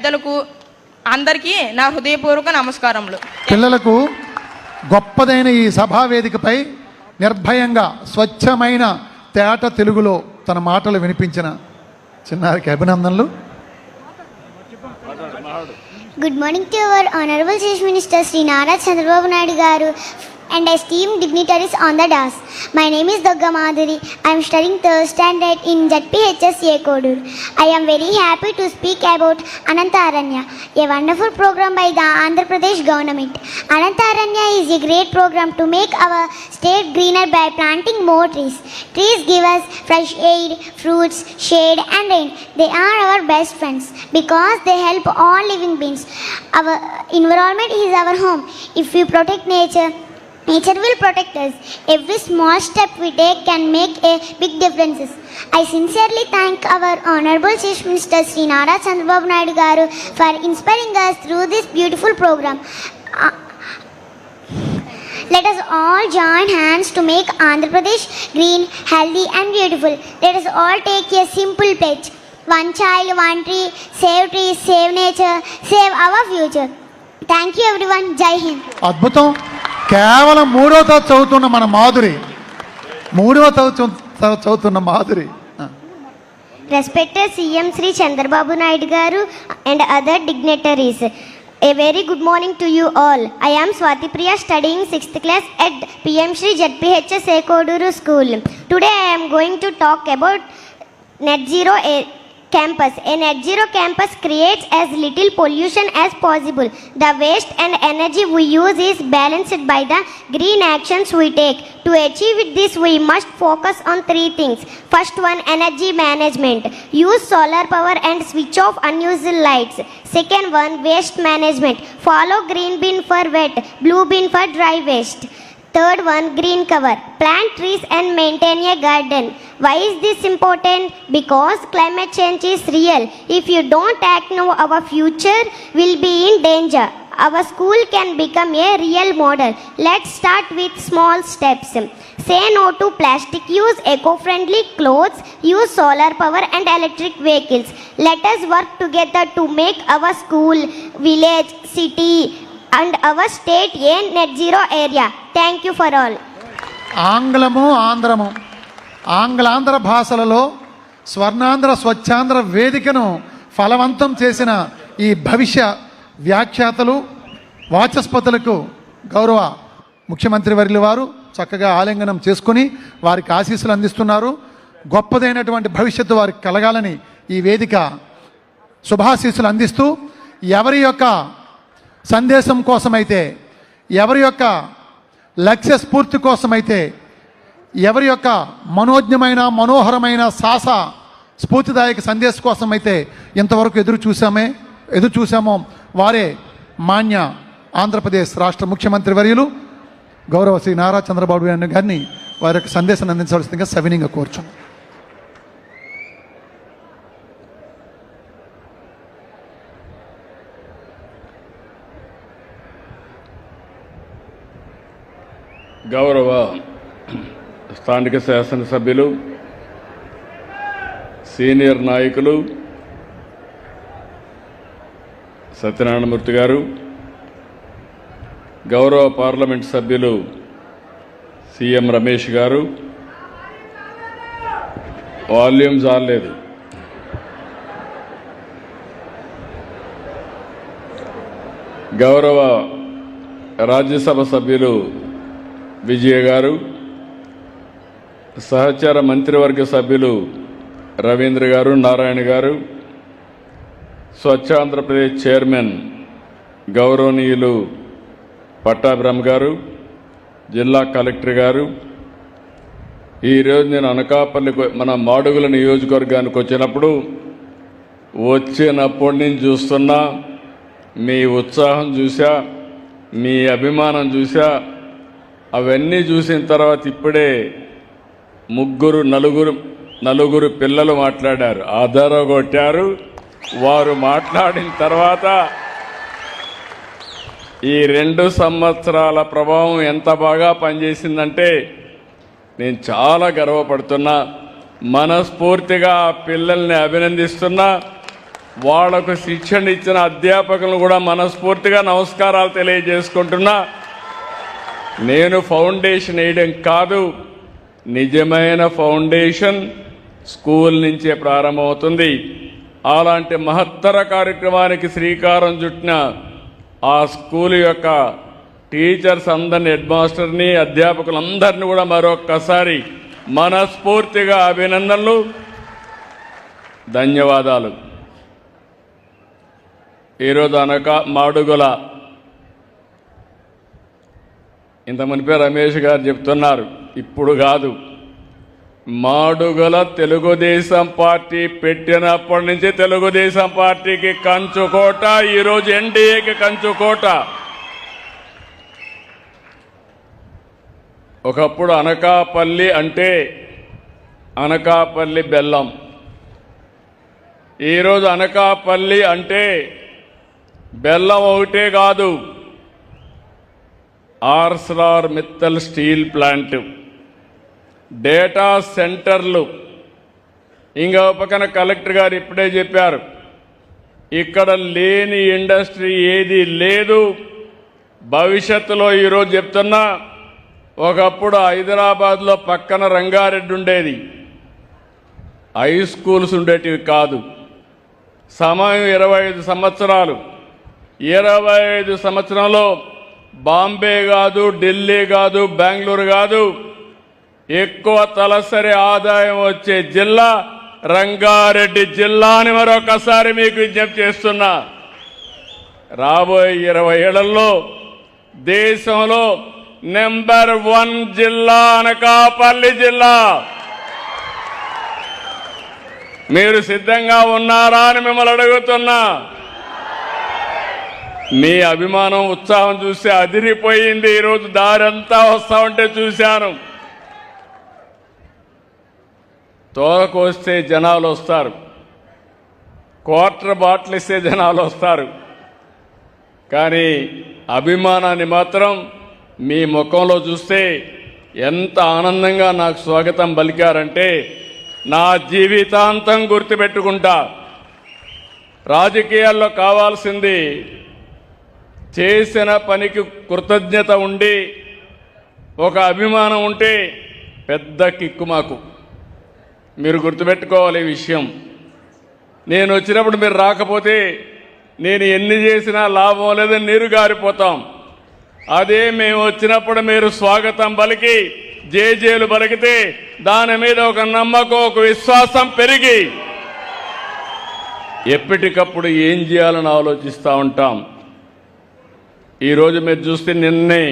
పెద్దలకు అందరికీ నా హృదయపూర్వక నమస్కారములు. పిల్లలకు గొప్పదైన ఈ సభా వేదికపై నిర్భయంగా స్వచ్ఛమైన తేట తెలుగులో తన మాటలు వినిపించిన చిన్నారికి అభినందనలు. Good morning to our Honorable Chief Minister Sri Nara Chandrababu Naidu Garu and esteemed dignitaries on the dais. My name is Dugga Madhuri. I am studying 3rd standard in ZPHS Kodur. I am very happy to speak about Anantaranya, a wonderful program by the Andhra Pradesh government. Anantaranya is a great program to make our state greener by planting more trees. Trees give us fresh air, fruits, shade and rain. They are our best friends because they help all living beings. Our environment is our home. If we protect nature, nature will protect us. Every small step we take can make a big difference. I sincerely thank our Honorable Chief Minister Sri Nara Chandrababu Naidu Garu for inspiring us through this beautiful program. Let us all join hands to make Andhra Pradesh green, healthy and beautiful. Let us all take a simple pledge. One child, one tree, save nature, save our future. Thank you everyone. Jai Hind. అద్భుతం. కేవలం 3వ తరగతి చదువుతున్న మన మాధురి, 3వ తరగతి చదువుతున్న Madhuri. Respected CM Sri Chandrababu Naidu Garu and other dignitaries, a very good morning to you all. I am Swati Priya, studying 6th class at PM Shri ZPHS Koduru School. Today I am going to talk about Net Zero Campus. A net zero campus creates as little pollution as possible. The waste and energy we use is balanced by the green actions we take. To achieve this, we must focus on 3 things. First one, energy management. Use solar power and switch off unused lights. Second one, waste management. Follow green bin for wet, blue bin for dry waste. Third one, green cover. Plant trees and maintain a garden. Why is this important? Because climate change is real. If you don't act now, our future will be in danger. Our school can become a real model. Let's start with small steps. Say no to plastic. Use eco-friendly clothes. Use solar power and electric vehicles. Let us work together to make our school, village, city and our state a net zero area. Thank you for all. ఆంగ్లము ఆంధ్రము, ఆంగ్లాంధ్ర భాషలలో స్వర్ణాంధ్ర స్వచ్ఛాంధ్ర వేదికను ఫలవంతం చేసిన ఈ భవిష్య వ్యాఖ్యాతలు వాచస్పతులకు గౌరవ ముఖ్యమంత్రి వర్యుల వారు చక్కగా ఆలింగనం చేసుకుని వారికి ఆశీస్సులు అందిస్తున్నారు. గొప్పదైనటువంటి భవిష్యత్తు వారికి కలగాలని ఈ వేదిక శుభాశీస్సులు అందిస్తూ, ఎవరి యొక్క సందేశం కోసమైతే, ఎవరి యొక్క లక్ష్య స్ఫూర్తి కోసమైతే, ఎవరి యొక్క మనోజ్ఞమైన మనోహరమైన సాహస స్ఫూర్తిదాయక సందేశం కోసమైతే ఇంతవరకు ఎదురు చూసామో వారే మాన్య ఆంధ్రప్రదేశ్ రాష్ట్ర ముఖ్యమంత్రి వర్యులు గౌరవ శ్రీ నారా చంద్రబాబు నాయుడు గారిని వారి యొక్క సందేశాన్ని అందించవలసిందిగా సవినీయంగా కోరుచున్నాం. గౌరవ స్థానిక శాసనసభ్యులు, సీనియర్ నాయకులు సత్యనారాయణమూర్తి గారు, గౌరవ పార్లమెంట్ సభ్యులు సీఎం రమేష్ గారు, వాల్యూమ్ జాలేదు, గౌరవ రాజ్యసభ సభ్యులు విజయ గారు, సహచార మంత్రివర్గ సభ్యులు రవీంద్ర గారు, నారాయణ గారు, స్వచ్ఛ ఆంధ్రప్రదేశ్ చైర్మన్ గౌరవనీయులు పట్టాభిరామ్ గారు, జిల్లా కలెక్టర్ గారు, ఈరోజు నేను అనకాపల్లి మన మాడుగుల నియోజకవర్గానికి వచ్చినప్పటి నుంచి చూస్తున్నా, మీ ఉత్సాహం చూసా, మీ అభిమానం చూసా. అవన్నీ చూసిన తర్వాత ఇప్పుడే నలుగురు పిల్లలు మాట్లాడారు, ఆధారగొట్టారు. వారు మాట్లాడిన తర్వాత ఈ 2 సంవత్సరాల ప్రభావం ఎంత బాగా పనిచేసిందంటే నేను చాలా గర్వపడుతున్నా. మనస్ఫూర్తిగా పిల్లల్ని అభినందిస్తున్నా. వాళ్లకు శిక్షణ ఇచ్చిన అధ్యాపకులను కూడా మనస్ఫూర్తిగా నమస్కారాలు తెలియజేసుకుంటున్నా. నేను ఫౌండేషన్ వేయడం కాదు, నిజమైన ఫౌండేషన్ స్కూల్ నుంచే ప్రారంభమవుతుంది. అలాంటి మహత్తర కార్యక్రమానికి శ్రీకారం చుట్టిన ఆ స్కూల్ యొక్క టీచర్స్ అందరినీ, హెడ్ మాస్టర్ని, అధ్యాపకులందరినీ కూడా మరొక్కసారి మనస్ఫూర్తిగా అభినందనలు, ధన్యవాదాలు. ఈరోజు మాడుగుల ఇంత మునిపే రమేష్ గారు చెప్తున్నారు, ఇప్పుడు కాదు, మాడుగుల తెలుగుదేశం పార్టీ పెట్టినప్పటి నుంచి తెలుగుదేశం పార్టీకి కంచుకోట, ఈరోజు ఎన్డీఏకి కంచుకోట. ఒకప్పుడు అనకాపల్లి అంటే అనకాపల్లి బెల్లం, ఈరోజు అనకాపల్లి అంటే బెల్లం ఒకటే కాదు, Arcelor Mittal steel plant, data సెంటర్లు. ఇంకా పక్కన కలెక్టర్ గారు ఇప్పుడే చెప్పారు, ఇక్కడ లేని ఇండస్ట్రీ ఏది లేదు. భవిష్యత్తులో ఈరోజు చెప్తున్నా, ఒకప్పుడు హైదరాబాద్లో పక్కన రంగారెడ్డి ఉండేది, హై స్కూల్స్ ఉండేటివి కాదు. సమయం 25 సంవత్సరాలు. 25 సంవత్సరంలో బాంబే కాదు, ఢిల్లీ కాదు, బెంగళూరు కాదు, ఎక్కువ తలసరి ఆదాయం వచ్చే జిల్లా రంగారెడ్డి జిల్లా అని మరొకసారి మీకు విజ్ఞప్తి చేస్తున్నా. రాబోయే 20 ఏళ్లలో దేశంలో నెంబర్ 1 జిల్లా అనకాపల్లి జిల్లా. మీరు సిద్ధంగా ఉన్నారా అని మిమ్మల్ని అడుగుతున్నా. మీ అభిమానం, ఉత్సాహం చూసి అదిరిపోయింది. ఈరోజు దారంతా వస్తా ఉంటే చూశాను. తోరకొస్తే జనాలు వస్తారు, క్వార్టర్ బాటిల్ ఇస్తే జనాలు వస్తారు, కానీ అభిమానాన్ని మాత్రం మీ ముఖంలో చూస్తే ఎంత ఆనందంగా నాకు స్వాగతం పలికారంటే నా జీవితాంతం గుర్తుపెట్టుకుంటా. రాజకీయాల్లో కావాల్సింది చేసిన పనికి కృతజ్ఞత ఉండి ఒక అభిమానం ఉంటే పెద్ద కిక్కు మాకు. మీరు గుర్తుపెట్టుకోవాలి ఈ విషయం. నేను వచ్చినప్పుడు మీరు రాకపోతే నేను ఎన్ని చేసినా లాభం లేదని నీరు గారిపోతాం. అదే మేము వచ్చినప్పుడు మీరు స్వాగతం పలికి జేజేలు పలికితే దాని మీద ఒక నమ్మకం, ఒక విశ్వాసం పెరిగి ఎప్పటికప్పుడు ఏం చేయాలని ఆలోచిస్తూ ఉంటాం. ఈరోజు మీరు చూస్తే నిన్నే